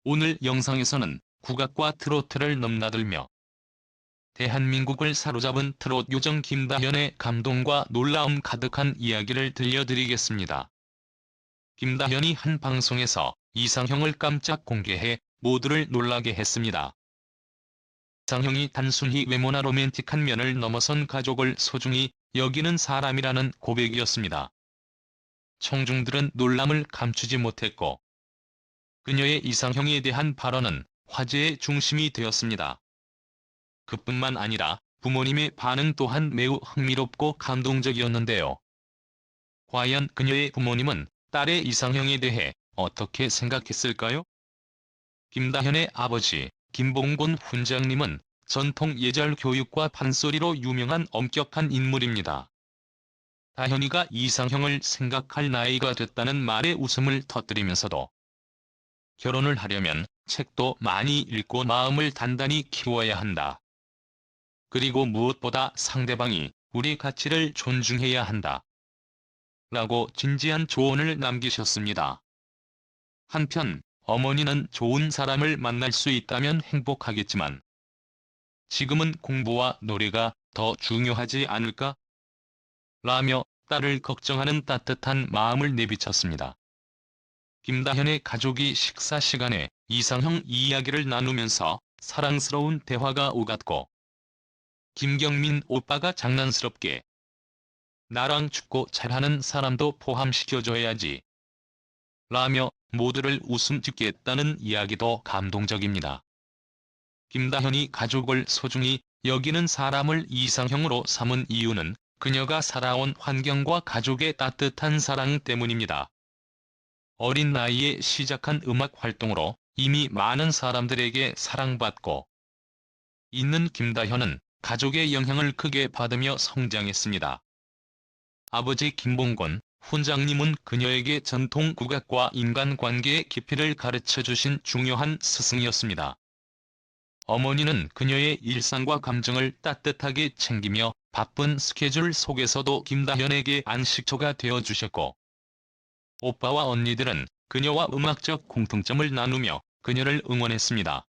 오늘 영상에서는 국악과 트로트를 넘나들며 대한민국을 사로잡은 트롯 요정 김다현의 감동과 놀라움 가득한 이야기를 들려드리겠습니다. 김다현이 한 방송에서 이상형을 깜짝 공개해 모두를 놀라게 했습니다. 이상형이 단순히 외모나 로맨틱한 면을 넘어선 가족을 소중히 여기는 사람이라는 고백이었습니다. 청중들은 놀람을 감추지 못했고 그녀의 이상형에 대한 발언은 화제의 중심이 되었습니다. 그뿐만 아니라 부모님의 반응 또한 매우 흥미롭고 감동적이었는데요. 과연 그녀의 부모님은 딸의 이상형에 대해 어떻게 생각했을까요? 김다현의 아버지 김봉곤 훈장님은 전통 예절 교육과 판소리로 유명한 엄격한 인물입니다. 다현이가 이상형을 생각할 나이가 됐다는 말에 웃음을 터뜨리면서도 결혼을 하려면 책도 많이 읽고 마음을 단단히 키워야 한다. 그리고 무엇보다 상대방이 우리 가치를 존중해야 한다. 라고 진지한 조언을 남기셨습니다. 한편 어머니는 좋은 사람을 만날 수 있다면 행복하겠지만 지금은 공부와 노래가 더 중요하지 않을까? 라며 딸을 걱정하는 따뜻한 마음을 내비쳤습니다. 김다현의 가족이 식사 시간에 이상형 이야기를 나누면서 사랑스러운 대화가 오갔고 김경민 오빠가 장난스럽게 나랑 축구 잘하는 사람도 포함시켜줘야지 라며 모두를 웃음 짓게 했다는 이야기도 감동적입니다. 김다현이 가족을 소중히 여기는 사람을 이상형으로 삼은 이유는 그녀가 살아온 환경과 가족의 따뜻한 사랑 때문입니다. 어린 나이에 시작한 음악 활동으로 이미 많은 사람들에게 사랑받고 있는 김다현은 가족의 영향을 크게 받으며 성장했습니다. 아버지 김봉곤 훈장님은 그녀에게 전통 국악과 인간관계의 깊이를 가르쳐주신 중요한 스승이었습니다. 어머니는 그녀의 일상과 감정을 따뜻하게 챙기며 바쁜 스케줄 속에서도 김다현에게 안식처가 되어주셨고 오빠와 언니들은 그녀와 음악적 공통점을 나누며 그녀를 응원했습니다.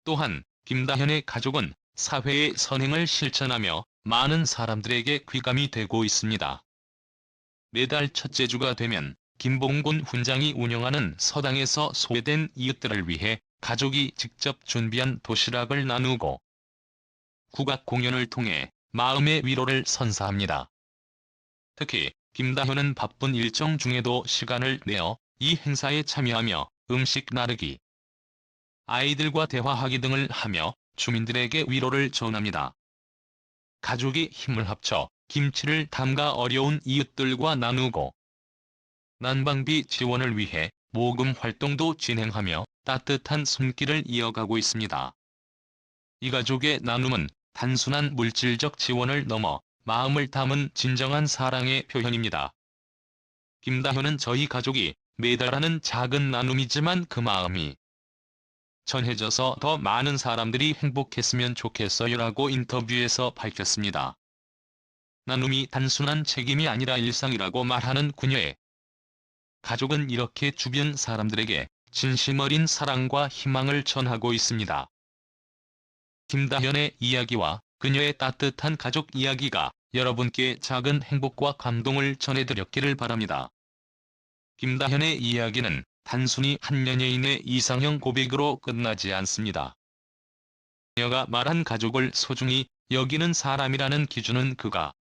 또한 김다현의 가족은 사회의 선행을 실천하며 많은 사람들에게 귀감이 되고 있습니다. 매달 첫째 주가 되면 김봉곤 훈장이 운영하는 서당에서 소외된 이웃들을 위해 가족이 직접 준비한 도시락을 나누고 국악 공연을 통해 마음의 위로를 선사합니다. 특히 김다현은 바쁜 일정 중에도 시간을 내어 이 행사에 참여하며 음식 나르기, 아이들과 대화하기 등을 하며 주민들에게 위로를 전합니다. 가족이 힘을 합쳐 김치를 담가 어려운 이웃들과 나누고 난방비 지원을 위해 모금 활동도 진행하며 따뜻한 손길을 이어가고 있습니다. 이 가족의 나눔은 단순한 물질적 지원을 넘어 마음을 담은 진정한 사랑의 표현입니다. 김다현은 저희 가족이 매달 하는 작은 나눔이지만 그 마음이 전해져서 더 많은 사람들이 행복했으면 좋겠어요라고 인터뷰에서 밝혔습니다. 나눔이 단순한 책임이 아니라 일상이라고 말하는 그녀의 가족은 이렇게 주변 사람들에게 진심 어린 사랑과 희망을 전하고 있습니다. 김다현의 이야기와 그녀의 따뜻한 가족 이야기가 여러분께 작은 행복과 감동을 전해드렸기를 바랍니다. 김다현의 이야기는 단순히 한 연예인의 이상형 고백으로 끝나지 않습니다. 그녀가 말한 가족을 소중히 여기는 사람이라는 기준은 그가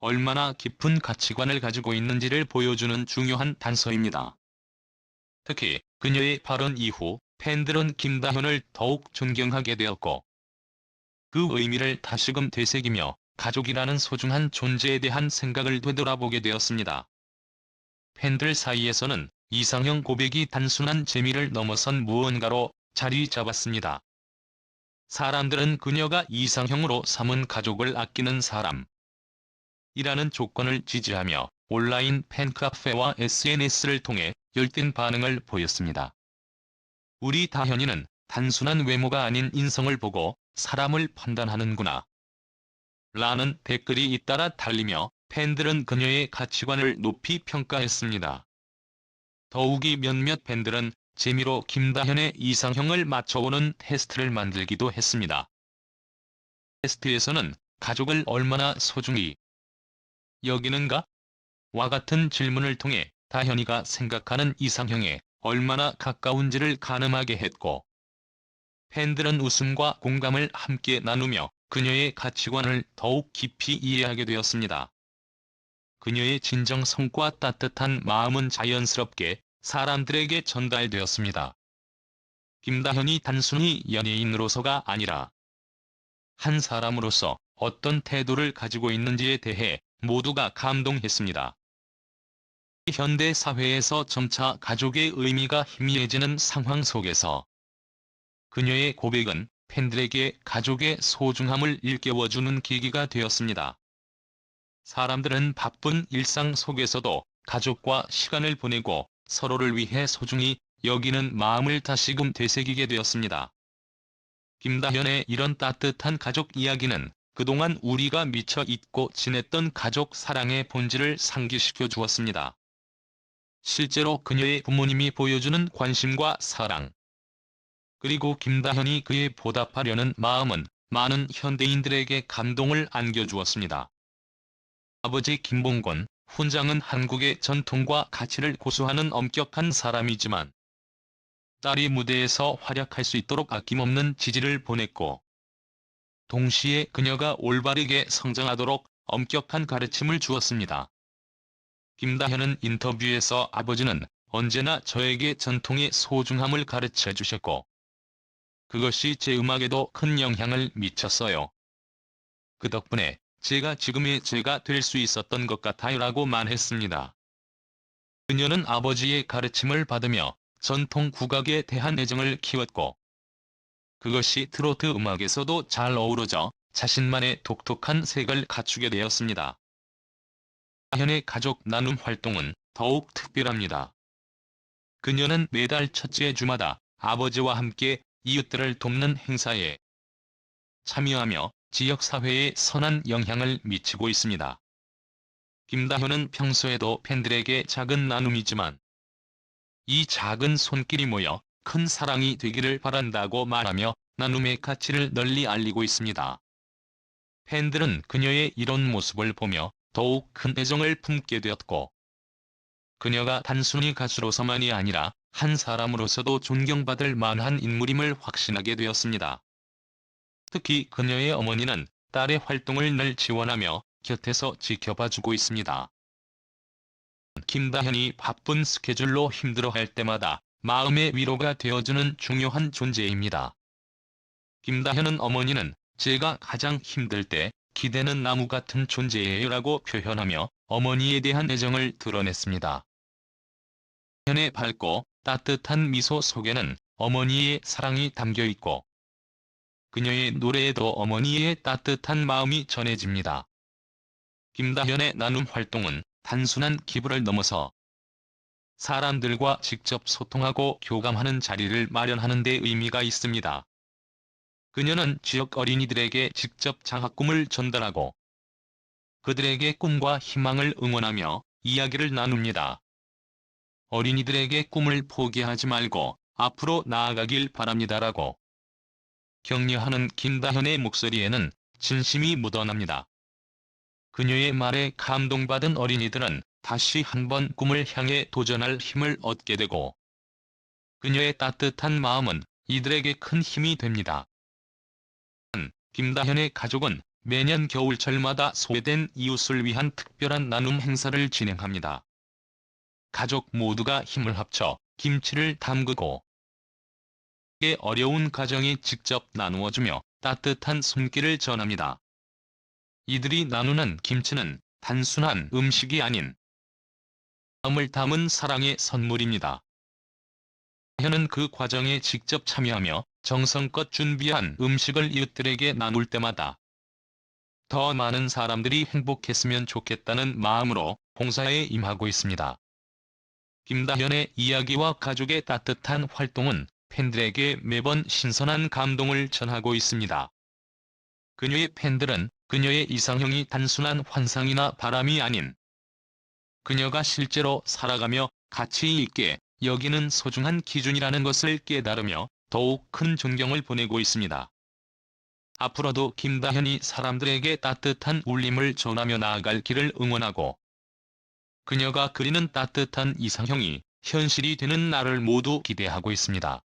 얼마나 깊은 가치관을 가지고 있는지를 보여주는 중요한 단서입니다. 특히 그녀의 발언 이후 팬들은 김다현을 더욱 존경하게 되었고 그 의미를 다시금 되새기며 가족이라는 소중한 존재에 대한 생각을 되돌아보게 되었습니다. 팬들 사이에서는 이상형 고백이 단순한 재미를 넘어선 무언가로 자리 잡았습니다. 사람들은 그녀가 이상형으로 삼은 가족을 아끼는 사람 이라는 조건을 지지하며 온라인 팬카페와 SNS를 통해 열띤 반응을 보였습니다. 우리 다현이는 단순한 외모가 아닌 인성을 보고 사람을 판단하는구나. 라는 댓글이 잇따라 달리며 팬들은 그녀의 가치관을 높이 평가했습니다. 더욱이 몇몇 팬들은 재미로 김다현의 이상형을 맞춰보는 테스트를 만들기도 했습니다. 테스트에서는 가족을 얼마나 소중히 여기는가? 와 같은 질문을 통해 다현이가 생각하는 이상형에 얼마나 가까운지를 가늠하게 했고, 팬들은 웃음과 공감을 함께 나누며 그녀의 가치관을 더욱 깊이 이해하게 되었습니다. 그녀의 진정성과 따뜻한 마음은 자연스럽게 사람들에게 전달되었습니다. 김다현이 단순히 연예인으로서가 아니라 한 사람으로서 어떤 태도를 가지고 있는지에 대해 모두가 감동했습니다. 현대 사회에서 점차 가족의 의미가 희미해지는 상황 속에서 그녀의 고백은 팬들에게 가족의 소중함을 일깨워주는 계기가 되었습니다. 사람들은 바쁜 일상 속에서도 가족과 시간을 보내고 서로를 위해 소중히 여기는 마음을 다시금 되새기게 되었습니다. 김다현의 이런 따뜻한 가족 이야기는 그동안 우리가 미처 잊고 지냈던 가족 사랑의 본질을 상기시켜 주었습니다. 실제로 그녀의 부모님이 보여주는 관심과 사랑, 그리고 김다현이 그에 보답하려는 마음은 많은 현대인들에게 감동을 안겨주었습니다. 아버지 김봉곤, 훈장은 한국의 전통과 가치를 고수하는 엄격한 사람이지만 딸이 무대에서 활약할 수 있도록 아낌없는 지지를 보냈고, 동시에 그녀가 올바르게 성장하도록 엄격한 가르침을 주었습니다. 김다현은 인터뷰에서 아버지는 언제나 저에게 전통의 소중함을 가르쳐 주셨고, 그것이 제 음악에도 큰 영향을 미쳤어요. 그 덕분에 제가 지금의 제가 될 수 있었던 것 같아요 라고 말했습니다. 그녀는 아버지의 가르침을 받으며 전통 국악에 대한 애정을 키웠고, 그것이 트로트 음악에서도 잘 어우러져 자신만의 독특한 색을 갖추게 되었습니다. 다현의 가족 나눔 활동은 더욱 특별합니다. 그녀는 매달 첫째 주마다 아버지와 함께 이웃들을 돕는 행사에 참여하며 지역사회에 선한 영향을 미치고 있습니다. 김다현은 평소에도 팬들에게 작은 나눔이지만 이 작은 손길이 모여 큰 사랑이 되기를 바란다고 말하며 나눔의 가치를 널리 알리고 있습니다. 팬들은 그녀의 이런 모습을 보며 더욱 큰 애정을 품게 되었고, 그녀가 단순히 가수로서만이 아니라 한 사람으로서도 존경받을 만한 인물임을 확신하게 되었습니다. 특히 그녀의 어머니는 딸의 활동을 늘 지원하며 곁에서 지켜봐주고 있습니다. 김다현이 바쁜 스케줄로 힘들어할 때마다 마음의 위로가 되어주는 중요한 존재입니다. 김다현은 어머니는 제가 가장 힘들 때 기대는 나무 같은 존재예요 라고 표현하며 어머니에 대한 애정을 드러냈습니다. 다현의 밝고 따뜻한 미소 속에는 어머니의 사랑이 담겨 있고, 그녀의 노래에도 어머니의 따뜻한 마음이 전해집니다. 김다현의 나눔 활동은 단순한 기부를 넘어서 사람들과 직접 소통하고 교감하는 자리를 마련하는 데 의미가 있습니다. 그녀는 지역 어린이들에게 직접 장학금을 전달하고 그들에게 꿈과 희망을 응원하며 이야기를 나눕니다. 어린이들에게 꿈을 포기하지 말고 앞으로 나아가길 바랍니다라고 격려하는 김다현의 목소리에는 진심이 묻어납니다. 그녀의 말에 감동받은 어린이들은 다시 한번 꿈을 향해 도전할 힘을 얻게 되고, 그녀의 따뜻한 마음은 이들에게 큰 힘이 됩니다. 김다현의 가족은 매년 겨울철마다 소외된 이웃을 위한 특별한 나눔 행사를 진행합니다. 가족 모두가 힘을 합쳐 김치를 담그고 어려운 가정에 직접 나누어주며 따뜻한 손길을 전합니다. 이들이 나누는 김치는 단순한 음식이 아닌 마음을 담은 사랑의 선물입니다. 다현은 그 과정에 직접 참여하며 정성껏 준비한 음식을 이웃들에게 나눌 때마다 더 많은 사람들이 행복했으면 좋겠다는 마음으로 봉사에 임하고 있습니다. 김다현의 이야기와 가족의 따뜻한 활동은 팬들에게 매번 신선한 감동을 전하고 있습니다. 그녀의 팬들은 그녀의 이상형이 단순한 환상이나 바람이 아닌 그녀가 실제로 살아가며 가치 있게 여기는 소중한 기준이라는 것을 깨달으며 더욱 큰 존경을 보내고 있습니다. 앞으로도 김다현이 사람들에게 따뜻한 울림을 전하며 나아갈 길을 응원하고, 그녀가 그리는 따뜻한 이상형이 현실이 되는 날을 모두 기대하고 있습니다.